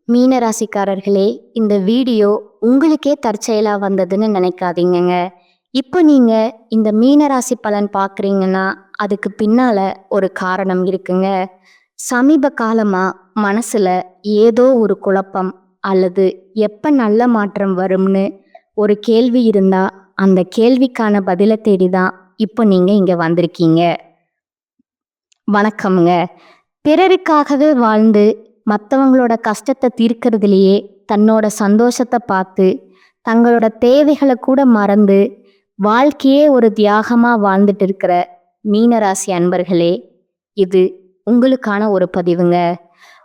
மீனராசிக்காரர்களே, இந்த வீடியோ உங்களுக்கே தற்செயலா வந்ததுன்னு நினைக்காதீங்கங்க. இப்போ நீங்க இந்த மீனராசி பலன் பார்க்குறீங்கன்னா, அதுக்கு பின்னால ஒரு காரணம் இருக்குங்க. சமீப காலமா மனசுல ஏதோ ஒரு குழப்பம் அல்லது எப்ப நல்ல மாற்றம் வரும்னு ஒரு கேள்வி இருந்தா, அந்த கேள்விக்கான பதில தேடி தான் இப்போ நீங்க இங்க வந்திருக்கீங்க. வணக்கம்ங்க. பிறருக்காகவே வாழ்ந்து மற்றவங்களோட கஷ்டத்தை தீர்க்கறதுலையே தன்னோட சந்தோஷத்தை பார்த்து தங்களோட தேவைகளை கூட மறந்து வாழ்க்கையே ஒரு தியாகமாக வாழ்ந்துட்டு இருக்கிற மீனராசி அன்பர்களே, இது உங்களுக்கான ஒரு பதிவுங்க.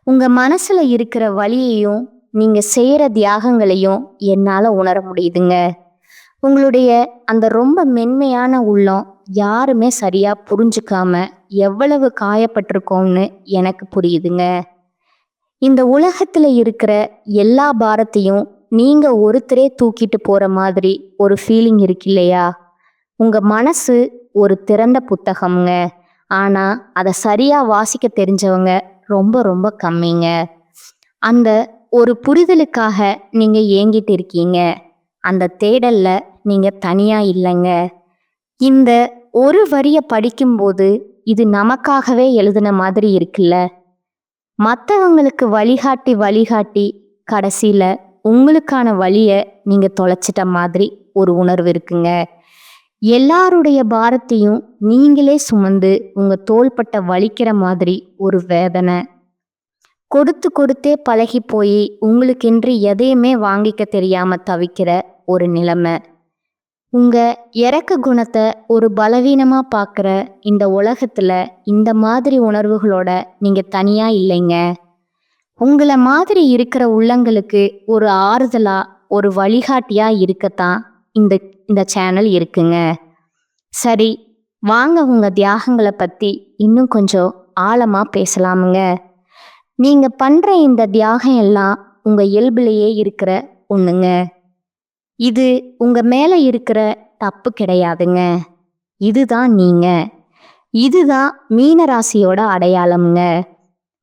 உங்கள் மனசில் இருக்கிற வலியையும் நீங்கள் செய்கிற தியாகங்களையும் என்னால் உணர முடியுதுங்க. உங்களுடைய அந்த ரொம்ப மென்மையான உள்ளம் யாருமே சரியாக புரிஞ்சுக்காம எவ்வளவு காயப்பட்டிருக்கோம்னு எனக்கு புரியுதுங்க. இந்த உலகத்துல இருக்கிற எல்லா பாரத்தையும் நீங்க ஒருத்தரே தூக்கிட்டு போற மாதிரி ஒரு ஃபீலிங் இருக்கு இல்லையா? உங்க மனசு ஒரு திறந்த புத்தகம்ங்க. ஆனா அதை சரியா வாசிக்க தெரிஞ்சவங்க ரொம்ப ரொம்ப கம்மிங்க. அந்த ஒரு புரிதலுக்காக நீங்க ஏங்கிட்டு இருக்கீங்க. அந்த தேடல்ல நீங்க தனியா இல்லைங்க. இந்த ஒரு வரியை படிக்கும்போது இது நமக்காகவே எழுதின மாதிரி இருக்குல்ல. மற்றவங்களுக்கு வழிகாட்டி வழிகாட்டி கடைசியில் உங்களுக்கான வழியை நீங்கள் தொலைச்சிட்ட மாதிரி ஒரு உணர்வு இருக்குங்க. எல்லாருடைய பாரத்தையும் நீங்களே சுமந்து உங்கள் தோள்பட்ட வலிக்கிற மாதிரி ஒரு வேதனை. கொடுத்து கொடுத்தே பழகி போய் உங்களுக்கென்று எதையுமே வாங்கிக்க தெரியாமல் தவிக்கிற ஒரு நிலைமை. உங்கள் இறக்க குணத்தை ஒரு பலவீனமாக பார்க்குற இந்த உலகத்தில் இந்த மாதிரி உணர்வுகளோட நீங்கள் தனியாக இல்லைங்க. உங்களை மாதிரி இருக்கிற உள்ளங்களுக்கு ஒரு ஆறுதலாக ஒரு வழிகாட்டியாக இருக்கத்தான் இந்த இந்த சேனல் இருக்குங்க. சரி, வாங்க உங்கள் தியாகங்களை பற்றி இன்னும் கொஞ்சம் ஆழமாக பேசலாமுங்க. நீங்கள் பண்ணுற இந்த தியாகம் எல்லாம் உங்கள் இயல்புலையே இருக்கிற ஒன்றுங்க. இது உங்கள் மேலே இருக்கிற தப்பு கிடையாதுங்க. இதுதான் நீங்கள். இதுதான் மீனராசியோட அடையாளம்ங்க.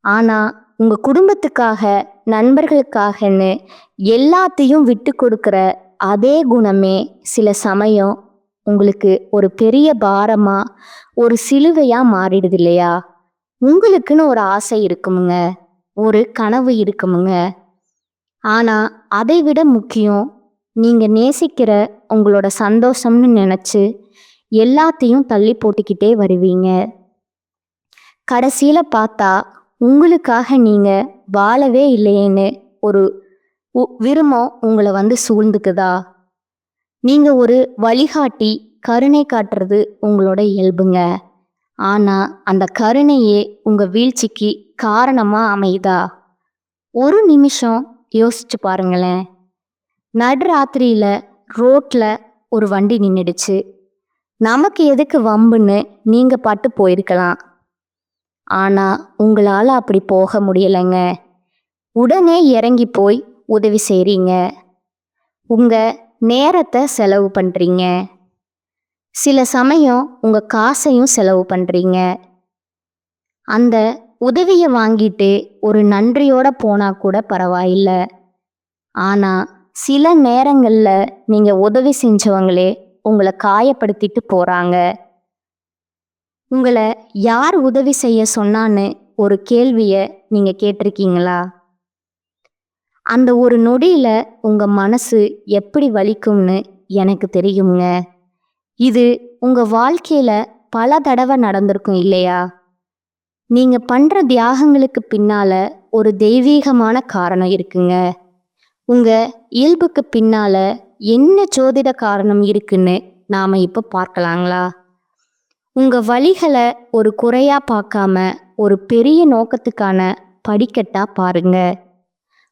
ஆனால் உங்கள் குடும்பத்துக்காக நண்பர்களுக்காகன்னு எல்லாத்தையும் விட்டு கொடுக்குற அதே குணமே சில சமயம் உங்களுக்கு ஒரு பெரிய பாரமாக ஒரு சிலுவையாக மாறிடுது இல்லையா? உங்களுக்குன்னு ஒரு ஆசை இருக்குமுங்க, ஒரு கனவு இருக்குமுங்க. ஆனால் அதை விட முக்கியம் நீங்கள் நேசிக்கிற உங்களோட சந்தோஷம்னு நினச்சி எல்லாத்தையும் தள்ளி போட்டுக்கிட்டே வருவீங்க. கடைசியில் பார்த்தா உங்களுக்காக நீங்கள் வாழவே இல்லையேன்னு ஒரு விரும்பம் உங்களை வந்து சூழ்ந்துக்குதா? நீங்கள் ஒரு வழிகாட்டி கருணை காட்டுறது உங்களோட இயல்புங்க. ஆனால் அந்த கருணையே உங்கள் வீழ்ச்சிக்கு காரணமாக அமையுதா? ஒரு நிமிஷம் யோசிச்சு பாருங்களேன். நடுராத்திரியில் ரோட்டில் ஒரு வண்டி நின்றுடுச்சு. நமக்கு எதுக்கு வம்புன்னு நீங்கள் பாட்டு போயிருக்கலாம். ஆனால் உங்களால் அப்படி போக முடியலைங்க. உடனே இறங்கி போய் உதவி செய்கிறீங்க. உங்கள் நேரத்தை செலவு பண்ணுறீங்க. சில சமயம் உங்கள் காசையும் செலவு பண்ணுறீங்க. அந்த உதவியை வாங்கிட்டு ஒரு நன்றியோடு போனால் கூட பரவாயில்லை. ஆனால் சில நேரங்களில் நீங்கள் உதவி செஞ்சவங்களே உங்களை காயப்படுத்திட்டு போகிறாங்க. உங்களை யார் உதவி செய்ய சொன்னான்னு ஒரு கேள்வியை நீங்கள் கேட்டிருக்கீங்களா? அந்த ஒரு நொடியில் உங்கள் மனசு எப்படி வலிக்கும்னு எனக்கு தெரியுங்க. இது உங்கள் வாழ்க்கையில் பல தடவை நடந்திருக்கும் இல்லையா? நீங்கள் பண்ணுற தியாகங்களுக்கு பின்னால் ஒரு தெய்வீகமான காரணம் இருக்குங்க. உங்கள் இயல்புக்கு பின்னால் என்ன ஜோதிட காரணம் இருக்குன்னு நாம் இப்போ பார்க்கலாங்களா? உங்கள் வழிகளை ஒரு குறையாக பார்க்காம ஒரு பெரிய நோக்கத்துக்கான படிக்கட்டாக பாருங்க.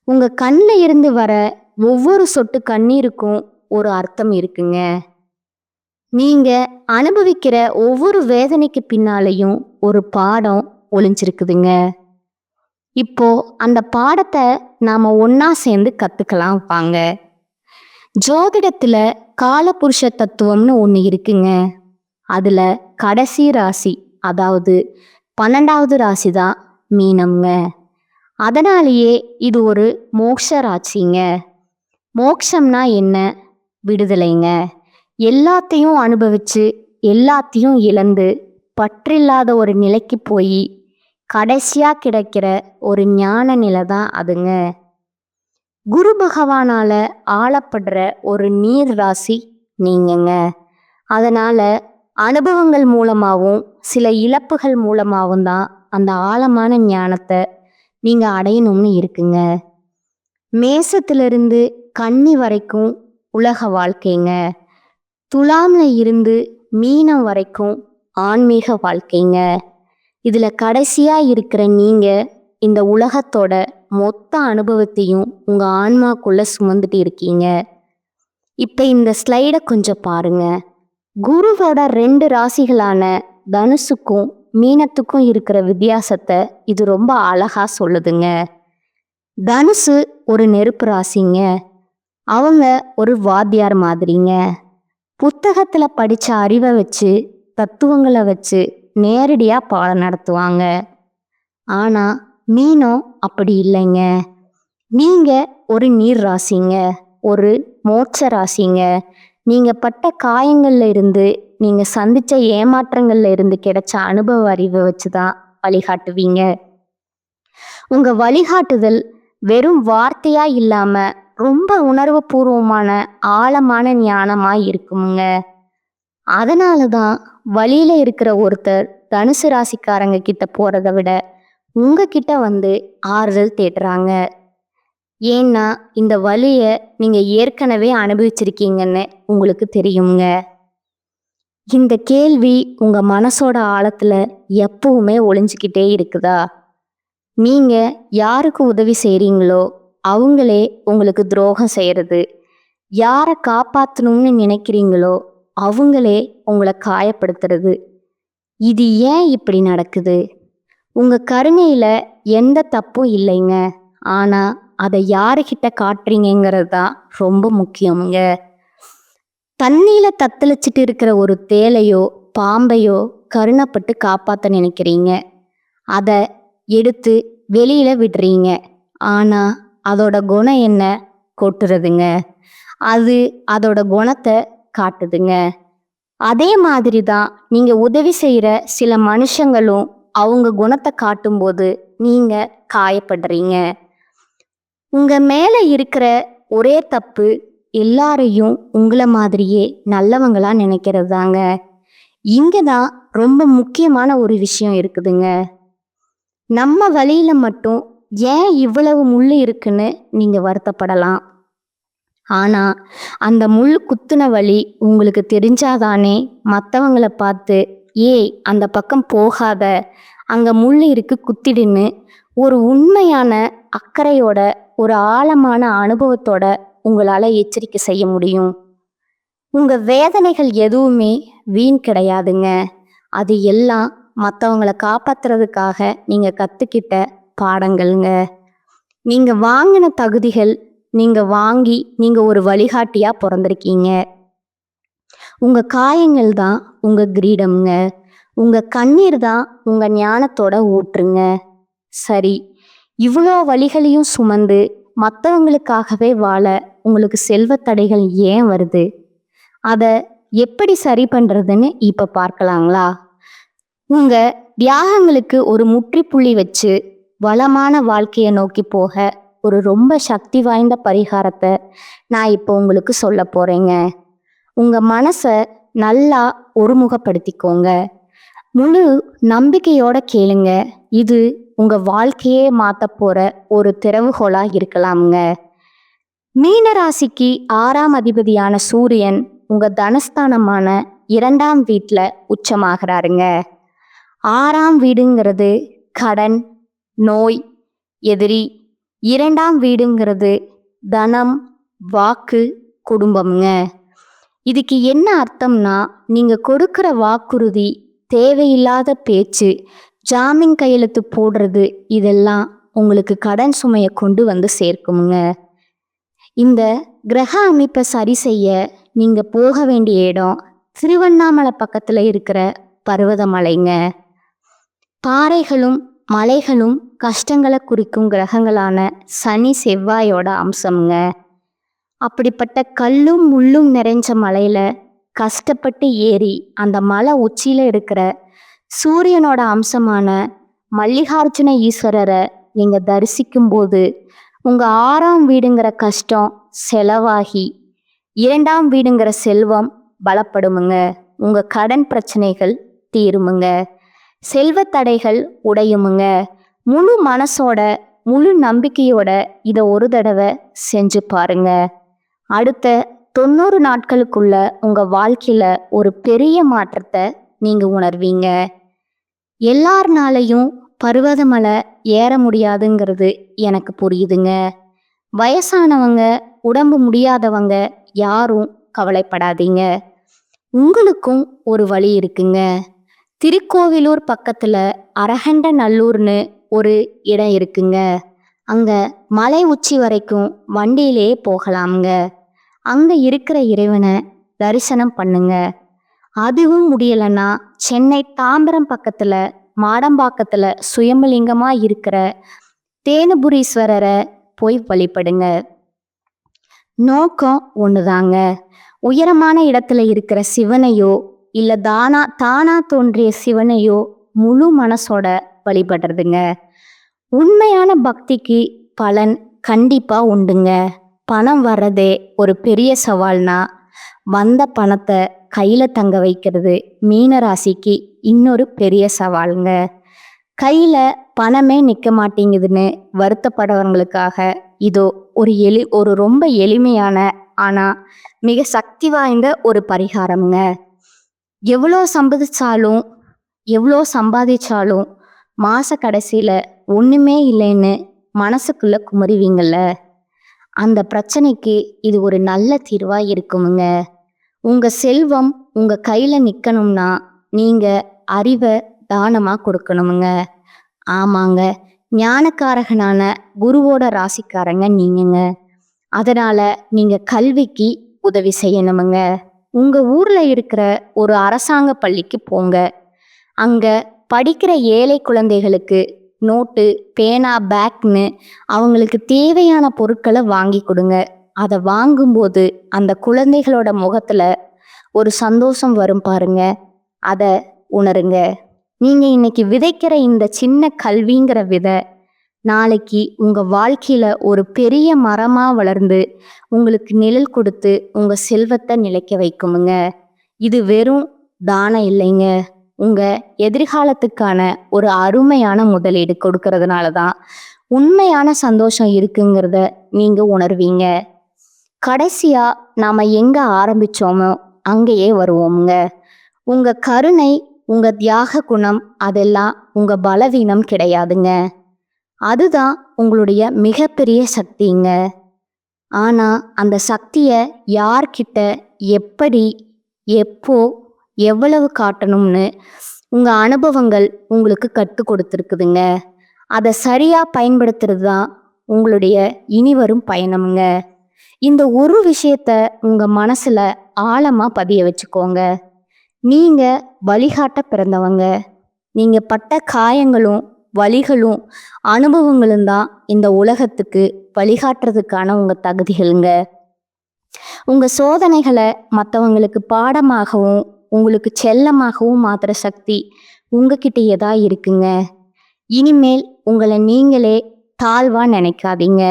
உங்கள் கண்ணில் இருந்து வர ஒவ்வொரு சொட்டு கண்ணீருக்கும் ஒரு அர்த்தம் இருக்குங்க. நீங்கள் அனுபவிக்கிற ஒவ்வொரு வேதனைக்கு பின்னாலையும் ஒரு பாடம் ஒளிஞ்சிருக்குதுங்க. இப்போ அந்த பாடத்தை நாம் ஒன்றா சேர்ந்து கற்றுக்கலாம் வாங்க. ஜோதிடத்தில் காலபுருஷ தத்துவம்னு ஒன்று இருக்குங்க. அதில் கடைசி ராசி, அதாவது 12வது ராசி தான் மீனம்ங்க. அதனாலேயே இது ஒரு மோட்ச ராசிங்க. மோட்சம்னா என்ன? விடுதலைங்க. எல்லாத்தையும் அனுபவிச்சு எல்லாத்தையும் இழந்து பற்றில்லாத ஒரு நிலைக்கு போய் கடைசியா கிடைக்கிற ஒரு ஞான நிலை தான் அதுங்க. குரு பகவானால ஆளப்படுற ஒரு நீர் ராசி நீங்கங்க. அதனால அனுபவங்கள் மூலமாகவும் சில இழப்புகள் மூலமாகவும் தான் அந்த ஆழமான ஞானத்தை நீங்க அடையணும்னு இருக்குங்க. மேசத்திலிருந்து கன்னி வரைக்கும் உலக வாழ்க்கைங்க. துலாம்ல இருந்து மீனம் வரைக்கும் ஆன்மீக வாழ்க்கைங்க. இதுல கடைசியா இருக்கிற நீங்க இந்த உலகத்தோட மொத்த அனுபவத்தையும் உங்க ஆன்மாக்குள்ள சுமந்துட்டு இருக்கீங்க. இப்ப இந்த ஸ்லைடை கொஞ்சம் பாருங்க. குருவோட 2 ராசிகளான தனுசுக்கும் மீனத்துக்கும் இருக்கிற வித்தியாசத்தை இது ரொம்ப அழகா சொல்லுதுங்க. தனுசு ஒரு நெருப்பு ராசிங்க. அவங்க ஒரு வாத்தியார் மாதிரிங்க. புத்தகத்துல படிச்ச அறிவை வச்சு தத்துவங்களை வச்சு நேரடியா பாடம் நடத்துவாங்க. ஆனா மீனம் அப்படி இல்லைங்க. நீங்க ஒரு நீர் ராசிங்க, ஒரு மோட்ச ராசிங்க. நீங்க பட்ட காயங்கள்ல இருந்து, நீங்க சந்திச்ச ஏமாற்றங்கள்ல இருந்து கிடைச்ச அனுபவ அறிவை வச்சுதான் வழிகாட்டுவீங்க. உங்க வழிகாட்டுதல் வெறும் வார்த்தையா இல்லாம ரொம்ப உணர்வு பூர்வமான ஆழமான ஞானமா இருக்குமுங்க. அதனாலதான் வழியில இருக்கிற ஒருத்தர் தனுசு ராசிக்காரங்க கிட்ட போறதை விட உங்ககிட்ட வந்து ஆறுதல் தேடுறாங்க. ஏன்னா இந்த வலிய நீங்க ஏற்கனவே அனுபவிச்சிருக்கீங்கன்னு உங்களுக்கு தெரியுங்க. இந்த கேள்வி உங்க மனசோட ஆழத்துல எப்பவுமே ஒளிஞ்சுக்கிட்டே இருக்குதா? நீங்க யாருக்கு உதவி செய்றீங்களோ அவங்களே உங்களுக்கு துரோகம் செய்யறது, யாரை காப்பாற்றணும்னு நினைக்கிறீங்களோ அவங்களே உங்களை காயப்படுத்துறது, இது ஏன் இப்படி நடக்குது? உங்க கருணையில எந்த தப்பும் இல்லைங்க. ஆனா அதை யாருக்கிட்ட காட்டுறீங்கிறது தான் ரொம்ப முக்கியமுங்க. தண்ணியில தத்தளிச்சிட்டு இருக்கிற ஒரு தேலையோ பாம்பையோ கருணைப்பட்டு காப்பாற்ற நினைக்கிறீங்க. அதை எடுத்து வெளியில விடுறீங்க. ஆனா அதோட குணம் என்ன? கொட்டுறதுங்க. அது அதோட குணத்தை காட்டுதுங்க. அதே மாதிரி தான் நீங்க உதவி செய்யற சில மனுஷங்களும் அவங்க குணத்தை காட்டும்போது நீங்க காயப்படுறீங்க. உங்க மேல இருக்கிற ஒரே தப்பு எல்லாரையும் உங்களை மாதிரியே நல்லவங்களா நினைக்கிறது தாங்க. இங்கதான் ரொம்ப முக்கியமான ஒரு விஷயம் இருக்குதுங்க. நம்ம வழியில மட்டும் ஏன் இவ்வளவு முள் இருக்குன்னு நீங்க வருத்தப்படலாம். ஆனா அந்த முள் குத்துன வழி உங்களுக்கு தெரிஞ்சாதானே மற்றவங்களை பார்த்து ஏய் அந்த பக்கம் போகாத, அங்க முள் இருக்கு குத்திடுன்னு ஒரு உண்மையான அக்கறையோட ஒரு ஆழமான அனுபவத்தோட உங்களால எச்சரிக்கை செய்ய முடியும். உங்க வேதனைகள் எதுவுமே வீண் கிடையாதுங்க. அது எல்லாம் மற்றவங்களை காப்பாத்துறதுக்காக நீங்க கத்துக்கிட்ட பாடங்கள்ங்க. நீங்க வாங்கின தகுதிகள், நீங்க வாங்கி நீங்க ஒரு வழிகாட்டியா பிறந்திருக்கீங்க. உங்க காயங்கள் தான் உங்க கிரீடம்ங்க. உங்க கண்ணீர் தான் உங்க ஞானத்தோட ஊற்றுங்க. சரி, இவ்வளோ வழிகளையும் சுமந்து மற்றவங்களுக்காகவே வாழ உங்களுக்கு செல்வத்தடைகள் ஏன் வருது? அதை எப்படி சரி பண்றதுன்னு இப்ப பார்க்கலாங்களா? உங்க தியாகங்களுக்கு ஒரு முற்றுப்புள்ளி வச்சு வளமான வாழ்க்கையை நோக்கி போக ஒரு ரொம்ப சக்தி வாய்ந்த பரிகாரத்தை நான் இப்போ உங்களுக்கு சொல்ல போறேங்க. உங்க மனசை நல்லா ஒருமுகப்படுத்திக்கோங்க. முழு நம்பிக்கையோட கேளுங்க. இது உங்க வாழ்க்கையே மாத்த போற ஒரு திறவுகோலா இருக்கலாமுங்க. மீனராசிக்கு 6ஆம் அதிபதியான சூரியன் உங்க தனஸ்தானமான 2ஆம் வீட்டுல உச்சமாகிறாருங்க. 6ஆம் வீடுங்கிறது கடன், நோய், எதிரி. 2ஆம் வீடுங்கிறது தனம், வாக்கு, குடும்பம்ங்க. இதுக்கு என்ன அர்த்தம்னா, நீங்க கொடுக்கிற வாக்குறுதி, தேவையில்லாத பேச்சு, ஜாமீன் கையெழுத்து போடுறது இதெல்லாம் உங்களுக்கு கடன் சுமையை கொண்டு வந்து சேர்க்குமுங்க. இந்த கிரக அமைப்பை சரி செய்ய நீங்க போக வேண்டிய இடம் திருவண்ணாமலை பக்கத்துல இருக்கிற பர்வதமலைங்க. பாறைகளும் மலைகளும் கஷ்டங்களை குறிக்கும் கிரகங்களான சனி செவ்வாயோட அம்சம்ங்க. அப்படிப்பட்ட கல்லும் முள்ளும் நிறைஞ்ச மலையில கஷ்டப்பட்டு ஏறி அந்த மலை உச்சியில இருக்கிற சூரியனோட அம்சமான மல்லிகார்ஜுன ஈஸ்வரரை நீங்க தரிசிக்கும் போது உங்க 6ஆம் வீடுங்கிற கஷ்டம் செலவாகி 2ஆம் வீடுங்கிற செல்வம் பலப்படுமுங்க. உங்க கடன் பிரச்சனைகள் தீருமுங்க. செல்வ தடைகள் உடையுமுங்க. முழு மனசோட முழு நம்பிக்கையோட இதை ஒரு தடவை செஞ்சு பாருங்க. அடுத்த 90 நாட்களுக்குள்ள உங்க வாழ்க்கையில ஒரு பெரிய மாற்றத்தை நீங்க உணர்வீங்க. எல்லார்னாலையும் பர்வதமலை ஏற முடியாதுங்கிறது எனக்கு புரியுதுங்க. வயசானவங்க, உடம்பு முடியாதவங்க யாரும் கவலைப்படாதீங்க. உங்களுக்கும் ஒரு வழி இருக்குங்க. திருக்கோவிலூர் பக்கத்துல அரகண்ட நல்லூர்னு ஒரு இடம் இருக்குங்க. அங்க மலை உச்சி வரைக்கும் வண்டியிலே போகலாம்ங்க. அங்க இருக்கிற இறைவனை தரிசனம் பண்ணுங்க. அதுவும் முடியலன்னா சென்னை தாம்பரம் பக்கத்துல மாடம்பாக்கத்துல சுயம்பலிங்கமா இருக்கிற தேனுபுரீஸ்வரரை போய் வழிபடுங்க. நோக்கம் ஒண்ணுதாங்க. உயரமான இடத்துல இருக்கிற சிவனையோ இல்ல தானா தோன்றிய சிவனையோ முழு மனசோட வழிபடுறதுங்க. உண்மையான பக்திக்கு பலன் கண்டிப்பா உண்டுங்க. பணம் வர்றதே ஒரு பெரிய சவால்னா வந்த பணத்தை கையில தங்க வைக்கிறது மீனராசிக்கு இன்னொரு பெரிய சவாலுங்க. கையில பணமே நிற்க மாட்டேங்குதுன்னு வருத்தப்படுறவங்களுக்காக இதோ ஒரு ரொம்ப எளிமையான ஆனா மிக சக்தி வாய்ந்த ஒரு பரிகாரம்ங்க. எவ்வளோ சம்பாதிச்சாலும் மாச கடைசியில ஒண்ணுமே இல்லைன்னு மனசுக்குள்ள குமரிவீங்கல்ல, அந்த பிரச்சனைக்கு இது ஒரு நல்ல தீர்வா இருக்குமுங்க. உங்க செல்வம் உங்க கையில நிக்கணும்னா நீங்க அறிவை தானமா கொடுக்கணுமுங்க. ஆமாங்க, ஞானக்காரகனான குருவோட ராசிக்காரங்க நீங்கங்க. அதனால நீங்க கல்விக்கு உதவி செய்யணுமுங்க. உங்க ஊர்ல இருக்கிற ஒரு அரசாங்க பள்ளிக்கு போங்க. அங்க படிக்கிற ஏழை குழந்தைகளுக்கு நோட்டு, பேனா, பேக்னு அவங்களுக்கு தேவையான பொருட்களை வாங்கி கொடுங்க. அதை வாங்கும்போது அந்த குழந்தைகளோட முகத்துல ஒரு சந்தோஷம் வரும் பாருங்க. அதை உணருங்க. நீங்க இன்னைக்கு விதைக்கிற இந்த சின்ன கல்விங்கிற விதை நாளைக்கு உங்க வாழ்க்கையில ஒரு பெரிய மரமா வளர்ந்து உங்களுக்கு நிழல் கொடுத்து உங்க செல்வத்தை நிலைக்க வைக்குமுங்க. இது வெறும் தானம் இல்லைங்க, உங்க எதிர்காலத்துக்கான ஒரு அருமையான முதலீடு கொடுக்கறதுனால தான் உண்மையான சந்தோஷம் இருக்குங்கிறத நீங்க உணர்வீங்க. கடைசியா நாம எங்க ஆரம்பிச்சோமோ அங்கேயே வருவோமுங்க. உங்க கருணை, உங்க தியாக குணம் அதெல்லாம் உங்க பலவீனம் கிடையாதுங்க. அதுதான் உங்களுடைய மிகப்பெரிய சக்திங்க. ஆனா அந்த சக்தியை யார்கிட்ட, எப்படி, எப்போ, எவ்வளவு காட்டணும்னு உங்க அனுபவங்கள் உங்களுக்கு கற்றுக் கொடுத்துருக்குதுங்க. அதை சரியா பயன்படுத்துறது தான் உங்களுடைய இனிவரும் பயணம்ங்க. இந்த ஒரு விஷயத்த உங்க மனசுல ஆழமா பதிய வச்சுக்கோங்க. நீங்க வழிகாட்ட பிறந்தவங்க. நீங்க பட்ட காயங்களும் வலிகளும் அனுபவங்களும் தான் இந்த உலகத்துக்கு வழிகாட்டுறதுக்கான உங்க தகுதிகளுங்க. உங்க சோதனைகளை மற்றவங்களுக்கு பாடமாகவும் உங்களுக்கு செல்லமாகவும் மாத்துற சக்தி உங்ககிட்டயே தான் இருக்குங்க. இனிமேல் உங்களை நீங்களே தாழ்வா நினைக்காதீங்க.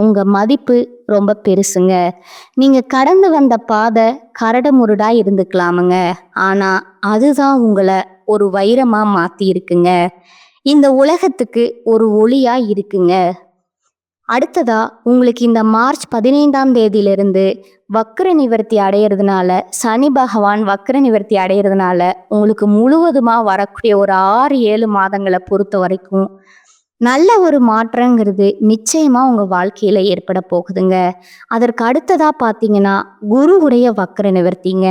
உங்க மதிப்பு ரொம்ப பெருசுங்க. நீங்க கடந்து வந்த பாதை கரடு முரடா இருந்துக்கலாமுங்க, ஆனா அதுதான் உங்களை ஒரு வைரமா மாத்தி இருக்குங்க. இந்த உலகத்துக்கு ஒரு ஒளியா இருக்குங்க. அடுத்ததா உங்களுக்கு இந்த மார்ச் 15ஆம் தேதியிலிருந்து வக்ர நிவர்த்தி அடையிறதுனால, சனி பகவான் வக்ர நிவர்த்தி அடையிறதுனால உங்களுக்கு முழுவதுமா வரக்கூடிய ஒரு 6-7 மாதங்களை பொறுத்த வரைக்கும் நல்ல ஒரு மாற்றங்கிறது நிச்சயமா உங்க வாழ்க்கையில ஏற்பட போகுதுங்க. அதற்கு அடுத்ததா பார்த்தீங்கன்னா குருவுடைய வக்ர நிவர்த்திங்க.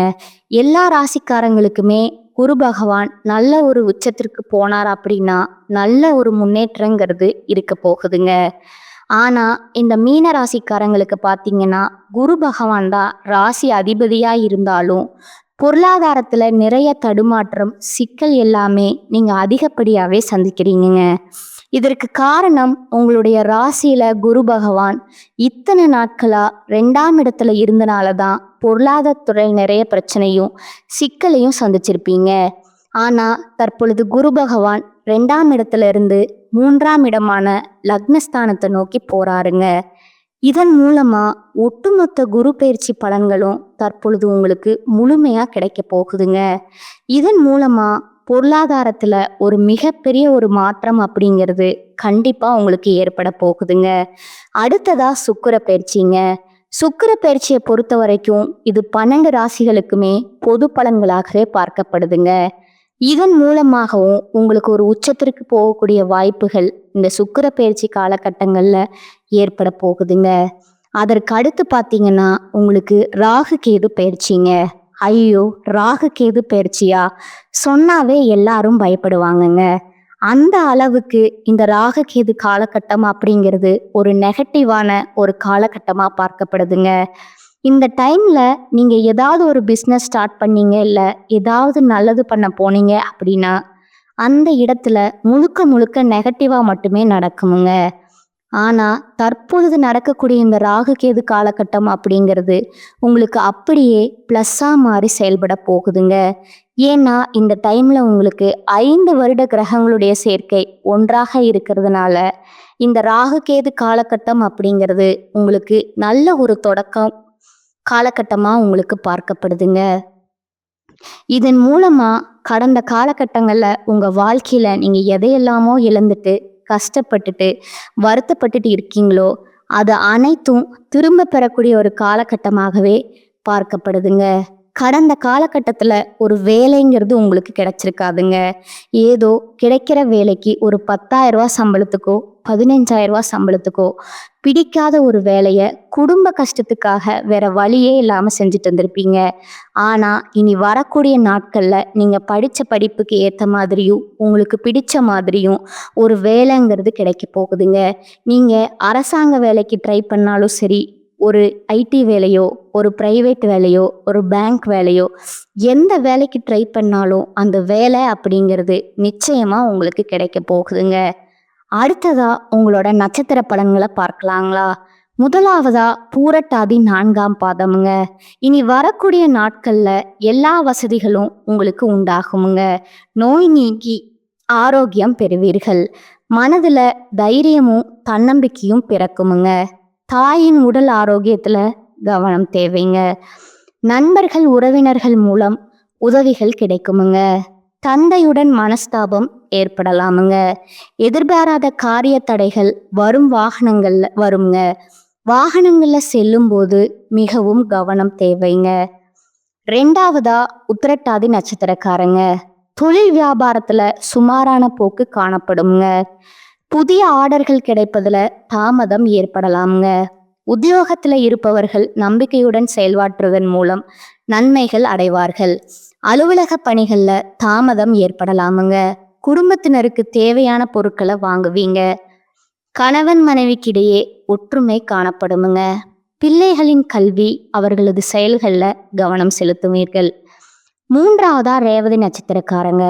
எல்லா ராசிக்காரங்களுக்குமே குரு பகவான் நல்ல ஒரு உச்சத்திற்கு போனார் அப்படின்னா நல்ல ஒரு முன்னேற்றங்கிறது இருக்க போகுதுங்க. ஆனா இந்த மீன ராசிக்காரங்களுக்கு பார்த்தீங்கன்னா குரு பகவான் தான் ராசி அதிபதியா இருந்தாலும் பொருளாதாரத்துல நிறைய தடுமாற்றம், சிக்கல் எல்லாமே நீங்க அதிகப்படியாவே சந்திக்கிறீங்க. இதற்கு காரணம் உங்களுடைய ராசியில குரு பகவான் இத்தனை நாட்களா 2ஆம் இடத்துல இருந்தனால தான் பொருளாதாரத்துறை நிறைய பிரச்சனையும் சிக்கலையும் சந்திச்சிருப்பீங்க. ஆனா தற்பொழுது குரு பகவான் 2ஆம் இடத்துல இருந்து 3ஆம் இடமான லக்னஸ்தானத்தை நோக்கி போறாருங்க. இதன் மூலமா ஒட்டுமொத்த குரு பயிற்சி பலன்களும் தற்பொழுது உங்களுக்கு முழுமையா கிடைக்க போகுதுங்க. இதன் மூலமா பொருளாதாரத்துல ஒரு மிகப்பெரிய ஒரு மாற்றம் அப்படிங்கிறது கண்டிப்பா உங்களுக்கு ஏற்பட போகுதுங்க. அடுத்ததா சுக்கிர பயிற்சிங்க. சுக்கிர பயிற்சியை பொறுத்த வரைக்கும் இது 12 ராசிகளுக்குமே பொது பலன்களாகவே பார்க்கப்படுதுங்க. இதன் மூலமாகவும் உங்களுக்கு ஒரு உச்சத்திற்கு போகக்கூடிய வாய்ப்புகள் இந்த சுக்கிர பயிற்சி காலகட்டங்கள்ல ஏற்பட போகுதுங்க. அதற்கு அடுத்து பார்த்தீங்கன்னா உங்களுக்கு ராகு கேது பயிற்சிங்க. ஐயோ, ராகு கேது பயிற்சியா சொன்னாவே எல்லாரும் பயப்படுவாங்கங்க. அந்த அளவுக்கு இந்த ராகு கேது காலகட்டம் அப்படிங்கிறது ஒரு நெகட்டிவான ஒரு காலகட்டமா பார்க்கப்படுதுங்க. இந்த டைம்ல நீங்க ஏதாவது ஒரு பிஸ்னஸ் ஸ்டார்ட் பண்ணீங்க, இல்ல ஏதாவது நல்லது பண்ண போனீங்க அப்படின்னா அந்த இடத்துல முழுக்க முழுக்க நெகட்டிவா மட்டுமே நடக்குமுங்க. ஆனா தற்பொழுது நடக்கக்கூடிய இந்த ராகு கேது காலகட்டம் அப்படிங்கிறது உங்களுக்கு அப்படியே ப்ளஸ்ஸா மாறி செயல்பட போகுதுங்க. ஏன்னா இந்த டைம்ல உங்களுக்கு 5 வருட கிரகங்களுடைய சேர்க்கை ஒன்றாக இருக்கிறதுனால இந்த ராகு கேது காலகட்டம் அப்படிங்கிறது உங்களுக்கு நல்ல ஒரு தொடக்கம் காலகட்டமா உங்களுக்கு பார்க்கப்படுதுங்க. இதன் மூலமா கடந்த காலகட்டங்கள்ல உங்க வாழ்க்கையில நீங்க எதையெல்லாமோ இழந்துட்டு கஷ்டப்பட்டுட்டு வருத்தப்பட்டுட்டு இருக்கீங்களோ அது அனைத்தும் திரும்ப பெறக்கூடிய ஒரு காலகட்டமாகவே பார்க்கப்படுதுங்க. கடந்த காலகட்டத்துல ஒரு வேலைங்கிறது உங்களுக்கு கிடைச்சிருக்காதுங்க. ஏதோ கிடைக்கிற வேலைக்கு ஒரு 10,000 ரூபாய் சம்பளத்துக்கோ 15,000 ரூபாய் சம்பளத்துக்கோ பிடிக்காத ஒரு வேலையை குடும்ப கஷ்டத்துக்காக வேற வழியே இல்லாம செஞ்சுட்டு இருந்திருப்பீங்க. ஆனா இனி வரக்கூடிய நாட்கள்ல நீங்க படிச்ச படிப்புக்கு ஏத்த மாதிரியும் உங்களுக்கு பிடிச்ச மாதிரியும் ஒரு வேலைங்கிறது கிடைக்க போகுதுங்க. நீங்க அரசாங்க வேலைக்கு ட்ரை பண்ணாலும் சரி, ஒரு ஐடி வேலையோ, ஒரு பிரைவேட் வேலையோ, ஒரு பேங்க் வேலையோ, எந்த வேலைக்கு ட்ரை பண்ணாலும் அந்த வேலை அப்படிங்கிறது நிச்சயமா உங்களுக்கு கிடைக்க போகுதுங்க. அடுத்ததா உங்களோட நட்சத்திர பலன்களை பார்க்கலாங்களா? முதலாவதா பூரட்டாதி 4ஆம் பாதமுங்க. இனி வரக்கூடிய நாட்கள்ல எல்லா வசதிகளும் உங்களுக்கு உண்டாகுமுங்க. நோய் நீங்கி ஆரோக்கியம் பெறுவீர்கள். மனதுல தைரியமும் தன்னம்பிக்கையும் பிறக்குமுங்க. தாயின் உடல் ஆரோக்கியத்துல கவனம் தேவைங்க. நண்பர்கள் உறவினர்கள் மூலம் உதவிகள் கிடைக்குமுங்க. தந்தையுடன் மனஸ்தாபம் ஏற்படலாமுங்க. எதிர்பாராத காரிய தடைகள் வரும் வாகனங்கள்ல வருங்க. வாகனங்கள்ல செல்லும் போது மிகவும் கவனம் தேவைங்க. 2ஆவதா உத்திரட்டாதி நட்சத்திரக்காரங்க. தொழில் வியாபாரத்துல சுமாரான போக்கு காணப்படுங்க. புதிய ஆர்டர்கள் கிடைப்பதுல தாமதம் ஏற்படலாமுங்க. உத்தியோகத்துல இருப்பவர்கள் நம்பிக்கையுடன் செயல்பாற்றுவதன் மூலம் நன்மைகள் அடைவார்கள். அலுவலக பணிகள்ல தாமதம் ஏற்படலாமுங்க. குடும்பத்தினருக்கு தேவையான பொருட்களை வாங்குவீங்க. கணவன் மனைவிக்கிடையே ஒற்றுமை காணப்படுமுங்க. பிள்ளைகளின் கல்வி அவர்களது செயல்கள்ல கவனம் செலுத்துவீர்கள். 3ஆவதா ரேவதி நட்சத்திரக்காரங்க.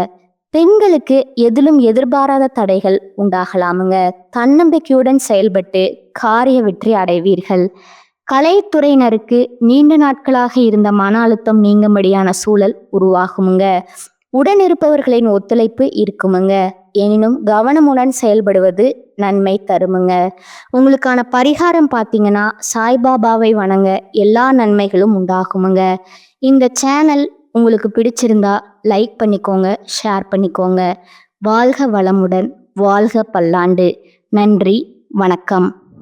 பெண்களுக்கு எதிலும் எதிர்பாராத தடைகள் உண்டாகலாமுங்க. தன்னம்பிக்கையுடன் செயல்பட்டு காரிய வெற்றி அடைவீர்கள். கலைத்துறையினருக்கு நீண்ட நாட்களாக இருந்த மன அழுத்தம் நீங்கும்படியான சூழல் உருவாகுமுங்க. உடன் இருப்பவர்களின் ஒத்துழைப்பு இருக்குமுங்க. எனினும் கவனமுடன் செயல்படுவது நன்மை தருமுங்க. உங்களுக்கான பரிகாரம் பார்த்தீங்கன்னா சாய்பாபாவை வணங்க எல்லா நன்மைகளும் உண்டாகுமுங்க. இந்த சேனல் உங்களுக்கு பிடிச்சிருந்தா லைக் பண்ணிக்கோங்க, ஷேர் பண்ணிக்கோங்க. வாழ்க வளமுடன், வாழ்க பல்லாண்டு. நன்றி, வணக்கம்.